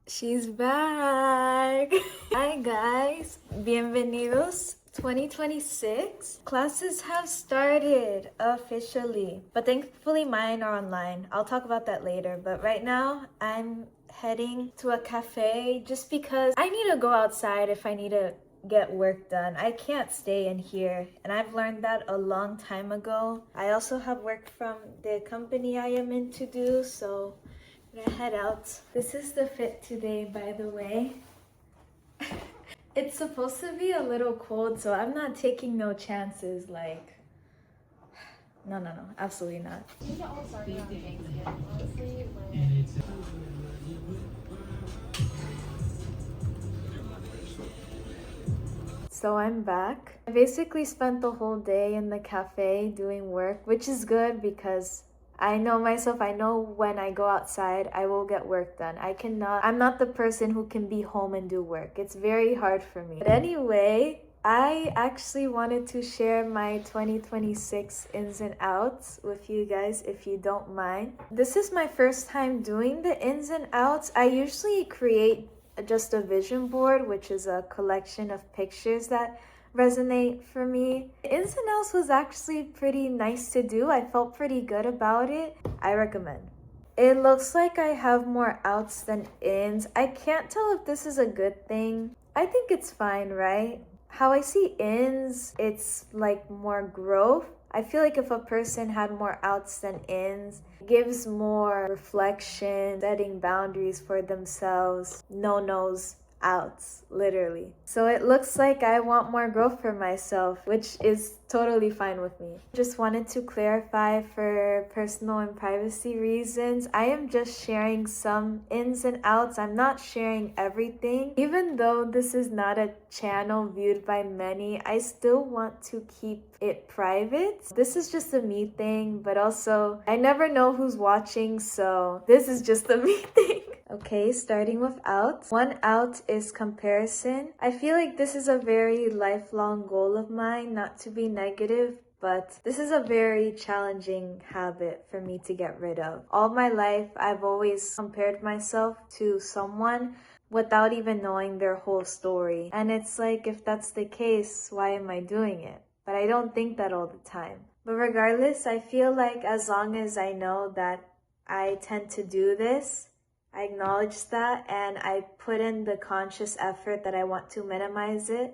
She's back! Hi guys! Bienvenidos 2026. Classes have started officially, but thankfully mine are online. I'll talk about that later, but right now I'm heading to a cafe just because I need to go outside if I need to get work done. I can't stay in here, and I've learned that a long time ago. I also have work from the company I am in to do, so I'm gonna head out. This is the fit today, by the way. It's supposed to be a little cold, so I'm not taking no chances. Like, no, absolutely not. We can all start around Thanksgiving, honestly. So I'm back. I basically spent the whole day in the cafe doing work, which is good because I know myself. I know when I go outside, I will get work done. I'm not the person who can be home and do work. It's very hard for me. But anyway, I actually wanted to share my 2026 ins and outs with you guys if you don't mind. This is my first time doing the ins and outs. I usually create just a vision board, which is a collection of pictures that resonate for me. Ins and outs was actually pretty nice to do. I felt pretty good about it. I recommend. It looks like I have more outs than ins. I can't tell if this is a good thing. I think it's fine, right? How I see ins, it's like more growth. I feel like if a person had more outs than ins, it gives more reflection, setting boundaries for themselves, no-nos, outs, literally. So it looks like I want more growth for myself, which is totally fine with me. Just wanted to clarify for personal and privacy reasons. I am just sharing some ins and outs. I'm not sharing everything. Even though this is not a channel viewed by many, I still want to keep it private. This is just a me thing, but also I never know who's watching, so this is just a me thing. Okay, starting with outs. One out is comparison. I feel like this is a very lifelong goal of mine, not to be negative, but this is a very challenging habit for me to get rid of. All my life, I've always compared myself to someone without even knowing their whole story. And it's like, if that's the case, why am I doing it? But I don't think that all the time. But regardless, I feel like as long as I know that I tend to do this, I acknowledge that, and I put in the conscious effort that I want to minimize it.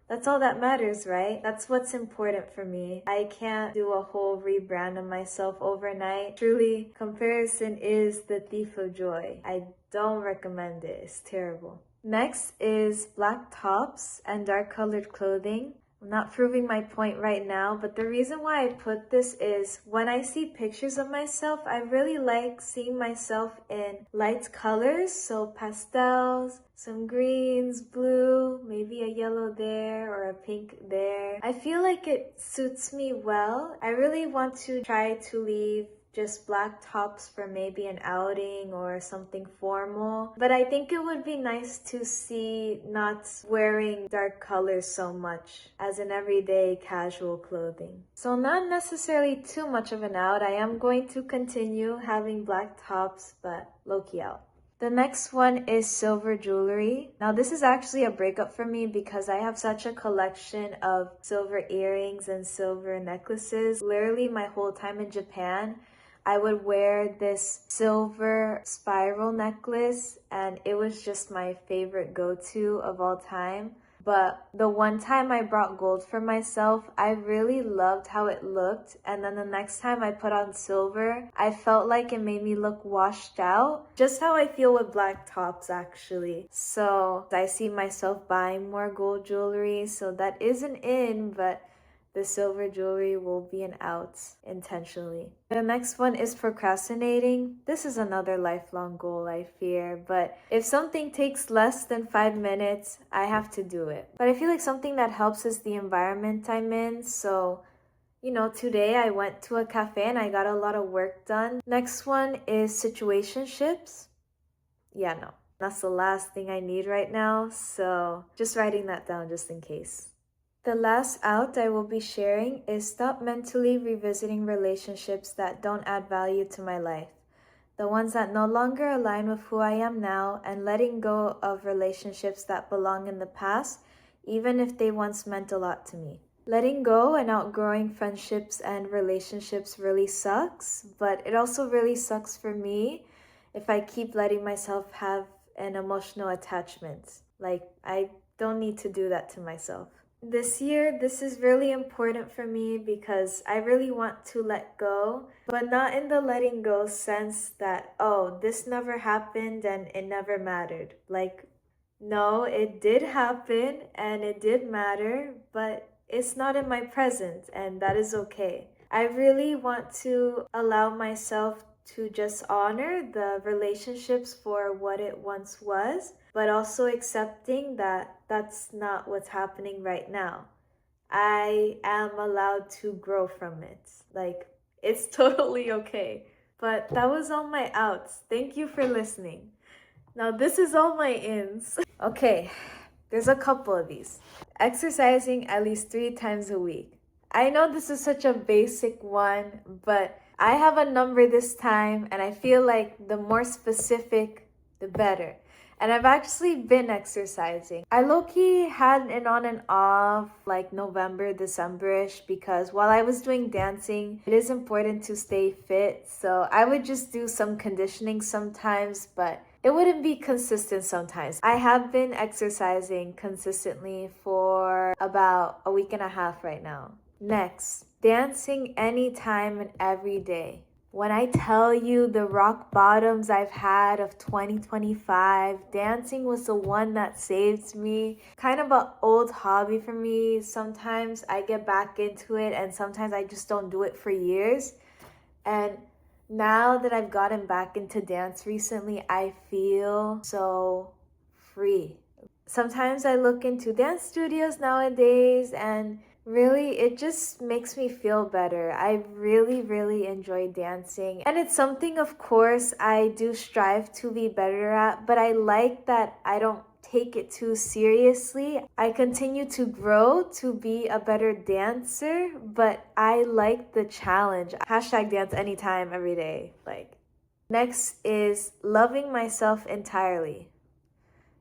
That's all that matters, right? That's what's important for me. I can't do a whole rebrand of myself overnight. Truly, comparison is the thief of joy. I don't recommend it. It's terrible. Next is black tops and dark colored clothing. I'm not proving my point right now, but the reason why I put this is when I see pictures of myself, I really like seeing myself in light colors, so pastels, some greens, blue, maybe a yellow there or a pink there. I feel like it suits me well. I really want to try to leave just black tops for maybe an outing or something formal. But I think it would be nice to see not wearing dark colors so much as an everyday casual clothing. So not necessarily too much of an out. I am going to continue having black tops, but low-key out. The next one is silver jewelry. Now this is actually a breakup for me because I have such a collection of silver earrings and silver necklaces. Literally my whole time in Japan, I would wear this silver spiral necklace and it was just my favorite go-to of all time. But the one time I brought gold for myself, I really loved how it looked. And then the next time I put on silver, I felt like it made me look washed out. Just how I feel with black tops, actually. So I see myself buying more gold jewelry. So that isn't in, but the silver jewelry will be an out intentionally. The next one is procrastinating. This is another lifelong goal, I fear, but if something takes less than 5 minutes, I have to do it. But I feel like something that helps is the environment I'm in. So, today I went to a cafe and I got a lot of work done. Next one is situationships. Yeah, no, that's the last thing I need right now. So just writing that down just in case. The last out I will be sharing is stop mentally revisiting relationships that don't add value to my life. the ones that no longer align with who I am now, and letting go of relationships that belong in the past, even if they once meant a lot to me. Letting go and outgrowing friendships and relationships really sucks, but it also really sucks for me if I keep letting myself have an emotional attachment. Like, I don't need to do that to myself. This year, this is really important for me because I really want to let go, but not in the letting go sense that, oh, this never happened and it never mattered. Like, no, it did happen and it did matter, but it's not in my present, and that is okay. I really want to allow myself to just honor the relationships for what it once was, but also accepting that that's not what's happening right now. I am allowed to grow from it. Like, it's totally okay. But that was all my outs. Thank you for listening. Now, this is all my ins. Okay, there's a couple of these. Exercising at least 3 times a week. I know this is such a basic one, but I have a number this time, and I feel like the more specific, the better. And I've actually been exercising. I low-key had an on and off like November, December-ish, because while I was doing dancing, it is important to stay fit. So I would just do some conditioning sometimes, but it wouldn't be consistent sometimes. I have been exercising consistently for about a week and a half right now. Next, dancing anytime and every day. When I tell you the rock bottoms I've had of 2025, dancing was the one that saved me. Kind of an old hobby for me. Sometimes I get back into it and sometimes I just don't do it for years. And now that I've gotten back into dance recently, I feel so free. Sometimes I look into dance studios nowadays and really, it just makes me feel better. I really, really enjoy dancing. And it's something, of course, I do strive to be better at, but I like that I don't take it too seriously. I continue to grow to be a better dancer, but I like the challenge. Hashtag dance anytime, every day. Like, next is loving myself entirely.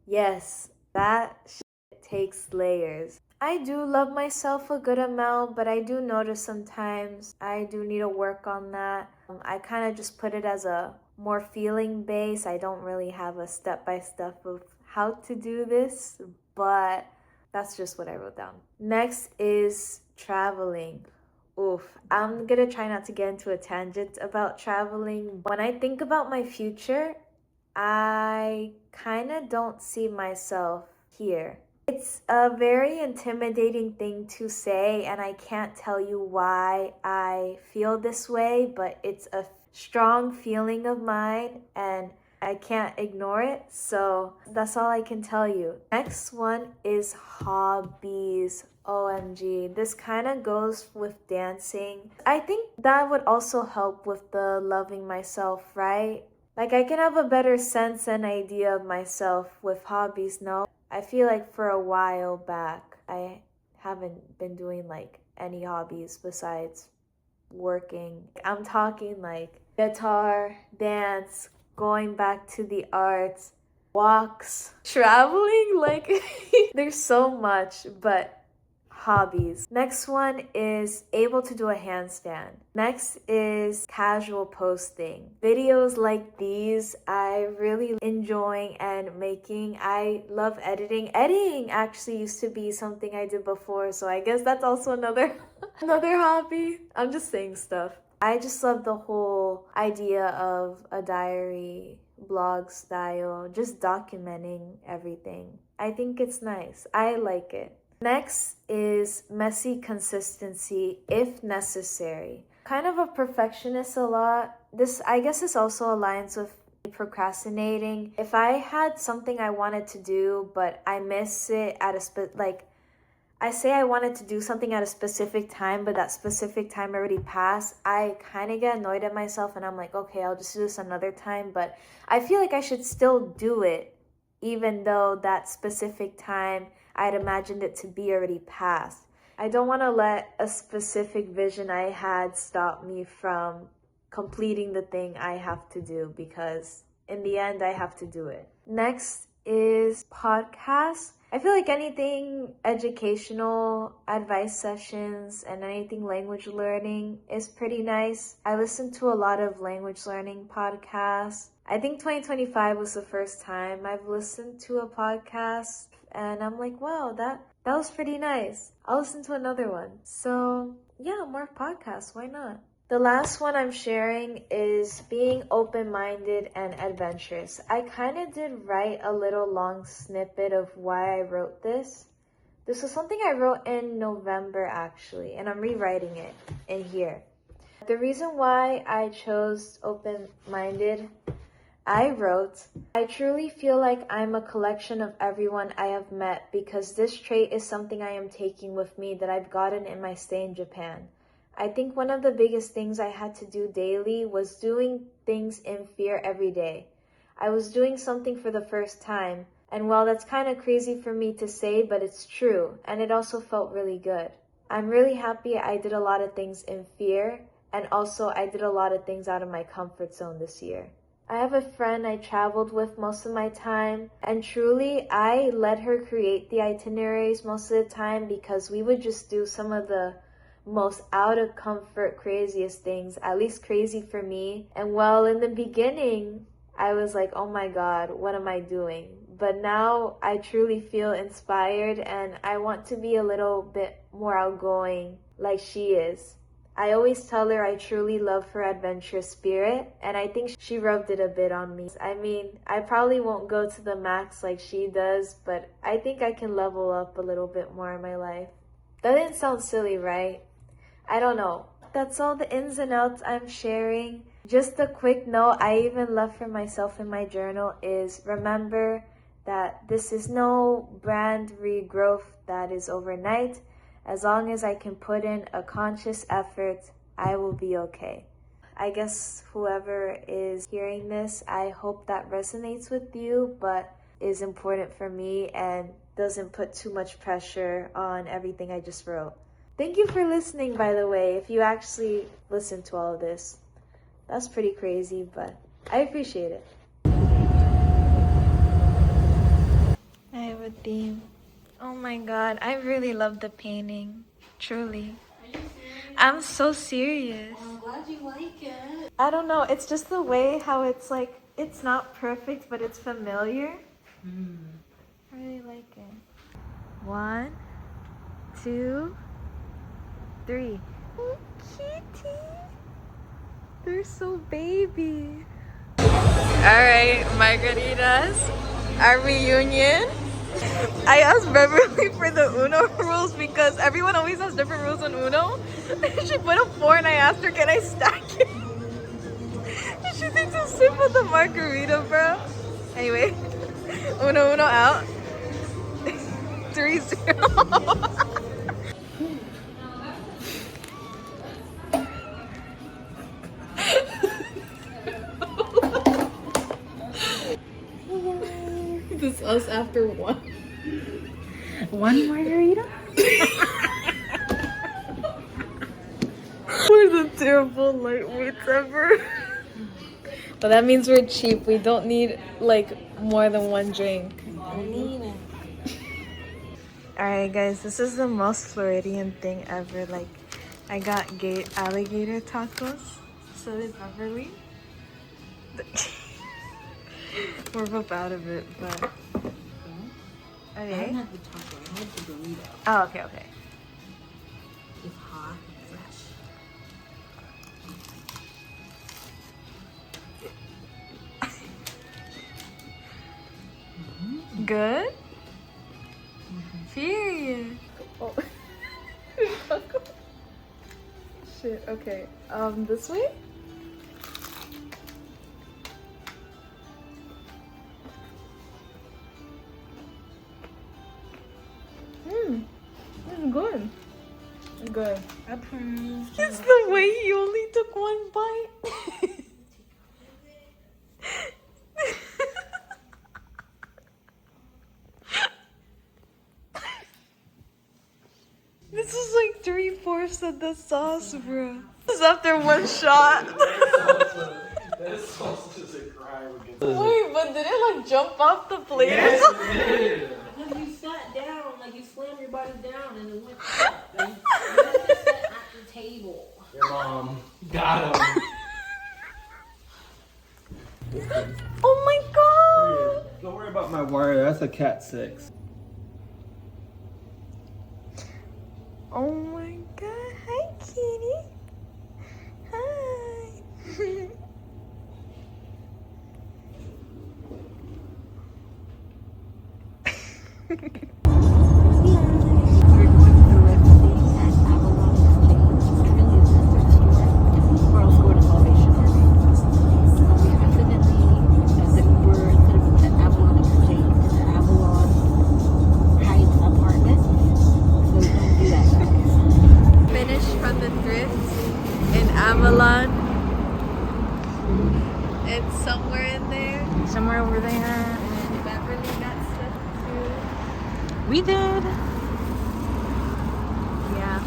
Yes, that shit takes layers. I do love myself a good amount, but I do notice sometimes I do need to work on that. I kind of just put it as a more feeling base. I don't really have a step-by-step of how to do this, but that's just what I wrote down. Next is traveling. Oof, I'm gonna try not to get into a tangent about traveling. When I think about my future, I kind of don't see myself here. It's a very intimidating thing to say, and I can't tell you why I feel this way, but it's a strong feeling of mine, and I can't ignore it. So that's all I can tell you. Next one is hobbies. OMG, this kind of goes with dancing. I think that would also help with the loving myself, right? Like, I can have a better sense and idea of myself with hobbies, no? I feel like for a while back, I haven't been doing like any hobbies besides working. I'm talking like guitar, dance, going back to the arts, walks, traveling, like there's so much, but hobbies. Next one is able to do a handstand. Next is casual posting. Videos like these I really enjoy and making. I love editing. Editing actually used to be something I did before, so I guess that's also another another hobby. I'm just saying stuff. I just love the whole idea of a diary, blog style, just documenting everything. I think it's nice. I like it. Next is messy consistency if necessary. Kind of a perfectionist a lot. I guess this also aligns with procrastinating. If I had something I wanted to do, but I miss it at I say I wanted to do something at a specific time, but that specific time already passed, I kind of get annoyed at myself and I'm like, okay, I'll just do this another time. But I feel like I should still do it, even though that specific time I'd imagined it to be already past. I don't want to let a specific vision I had stop me from completing the thing I have to do, because in the end, I have to do it. Next is podcasts. I feel like anything educational, advice sessions, and anything language learning is pretty nice. I listen to a lot of language learning podcasts. I think 2025 was the first time I've listened to a podcast, and I'm like, wow, that was pretty nice. I'll listen to another one. So yeah, more podcasts, why not? The last one I'm sharing is being open-minded and adventurous. I kind of did write a little long snippet of why I wrote this. This was something I wrote in November actually, and I'm rewriting it in here. The reason why I chose open-minded, I wrote, I truly feel like I'm a collection of everyone I have met, because this trait is something I am taking with me that I've gotten in my stay in Japan. I think one of the biggest things I had to do daily was doing things in fear every day. I was doing something for the first time, and while that's kind of crazy for me to say, but it's true, and it also felt really good. I'm really happy I did a lot of things in fear, and also I did a lot of things out of my comfort zone this year. I have a friend I traveled with most of my time, and truly I let her create the itineraries most of the time, because we would just do some of the most out of comfort, craziest things, at least crazy for me. And well, in the beginning, I was like, oh my God, what am I doing? But now I truly feel inspired, and I want to be a little bit more outgoing like she is. I always tell her I truly love her adventurous spirit, and I think she rubbed it a bit on me. I mean, I probably won't go to the max like she does, but I think I can level up a little bit more in my life. That didn't sound silly, right? I don't know. That's all the ins and outs I'm sharing. Just a quick note I even left for myself in my journal is, remember that this is no brand regrowth that is overnight. As long as I can put in a conscious effort, I will be okay. I guess whoever is hearing this, I hope that resonates with you, but is important for me and doesn't put too much pressure on everything I just wrote. Thank you for listening, by the way, if you actually listened to all of this. That's pretty crazy, but I appreciate it. I have a theme. Oh my God, I really love the painting. Truly. Are you serious? I'm so serious. I'm glad you like it. I don't know, it's just the way how it's like, it's not perfect, but it's familiar. I really like it. 1, 2, 3. Oh, kitty. They're so baby. Alright, margaritas. Our reunion. I asked Beverly for the Uno rules because everyone always has different rules on Uno. She put a 4 and I asked her, can I stack it? She thinks I'm sick with the margarita, bro. Anyway, Uno out. 3-0. This is us after one. One margarita? We're the terrible lightweights ever. But that means we're cheap. We don't need like more than one drink. Alright guys, this is the most Floridian thing ever. Like, I got alligator tacos. So did Beverly. We're both out of it, but okay. I didn't have the taco, I had the burrito. Oh, okay. It's hot and fresh. Good? Period. Oh. Shit, okay. This way? It's good. Good. Approved. It's the way he only took one bite. This is like 3/4 of the sauce, bro. Is after one shot. That's also just a crime against. Wait, but did it like jump off the plate? Yes, it did. Because you sat down, like you slammed your body down and it went up. And you have to sit at the table. Your mom got him. Oh my god! Don't worry about my wire. That's a Cat 6. Oh my god! Hi, kitty. Hi. Finished from the thrift in Avalon. It's somewhere in there. Somewhere over there. And Beverly got stuff too. We did. Yeah.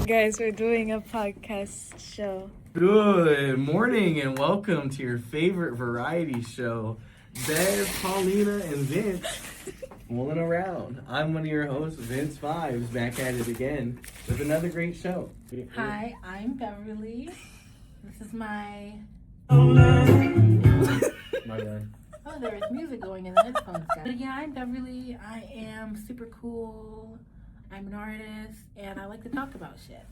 Guys, we're doing a podcast show. Good morning and welcome to your favorite variety show. Bev, Paulina, and Vince fooling around. I'm one of your hosts, Vince Vibes, back at it again with another great show. Hi, I'm Beverly. This is my... My bad. Oh, there is music going in the headphones, guys. But yeah, I'm Beverly. I am super cool. I'm an artist, and I like to talk about shit.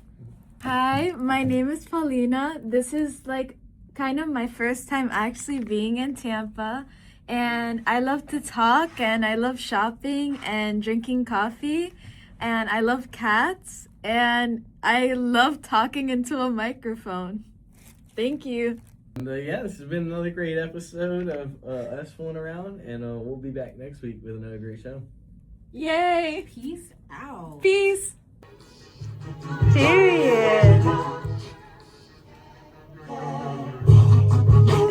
Hi, my name is Paulina. This is like kind of my first time actually being in Tampa. And I love to talk, and I love shopping and drinking coffee, and I love cats, and I love talking into a microphone. Thank you. And, yeah, this has been another great episode of us fooling around, and we'll be back next week with another great show. Yay! Peace out. Peace! Period.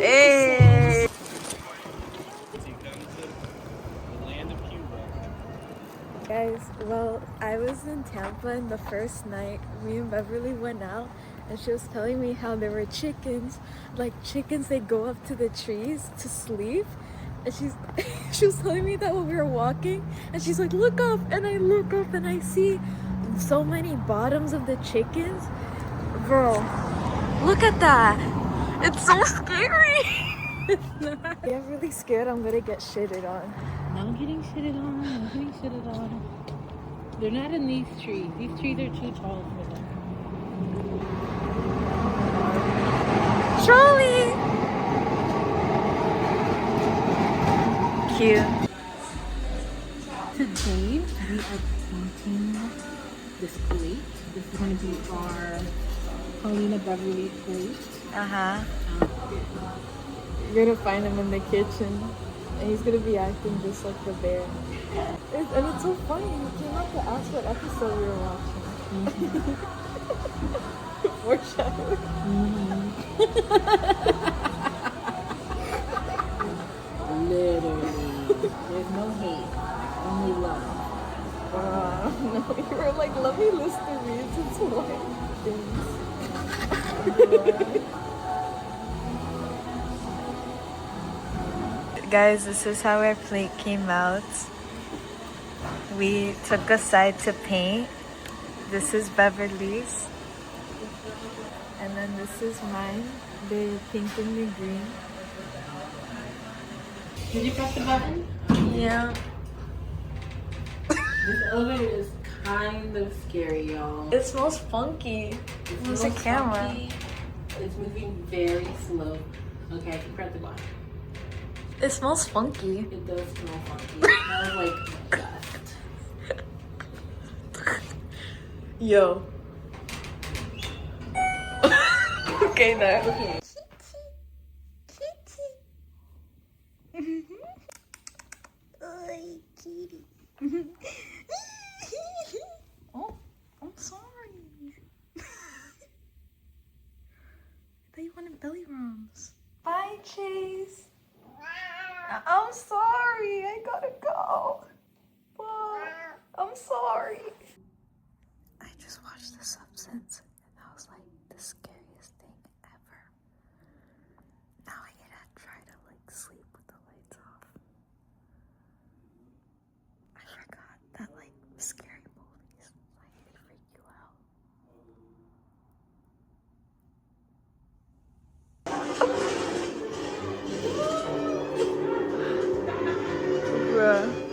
Hey! Guys, well, I was in Tampa and the first night me and Beverly went out and she was telling me how there were chickens, like chickens, they go up to the trees to sleep. And she was telling me that when we were walking, and she's like, look up, and I look up and I see so many bottoms of the chickens. Bro, look at that. It's so scary. I'm really scared I'm gonna get shitted on. No getting shitted on. No getting shitted on. They're not in these trees. These trees are too tall for them. Trolley! Cute. Today, we are painting this plate. This is going to be our Paulina Beverly plate. Uh-huh. You're gonna find him in the kitchen, and he's gonna be acting just like the bear. And it's so funny, he came up to ask what episode we were watching. Foreshadowing. Literally. There's no hate, only love. No, you were like, let me list the reasons why things. Guys, this is how our plate came out. We took a side to paint. This is Beverly's. And then this is mine, the pink and the green. Did you press the button? Yeah. This elevator is kind of scary, y'all. It smells funky. There's a camera. Funky. It's moving very slow. Okay, I can press the button. It smells funky. It does smell funky. It smells like dust. Yo. Okay, there. Okay. Oh, I'm sorry. I thought you wanted belly rubs. Bye, Chase. I'm sorry. I gotta go. Bye. I'm sorry. watched The Substance, and that was like the scariest thing ever. Now I need to try to like sleep with the lights off. I forgot that like scary movies like they freak you out. Bruh.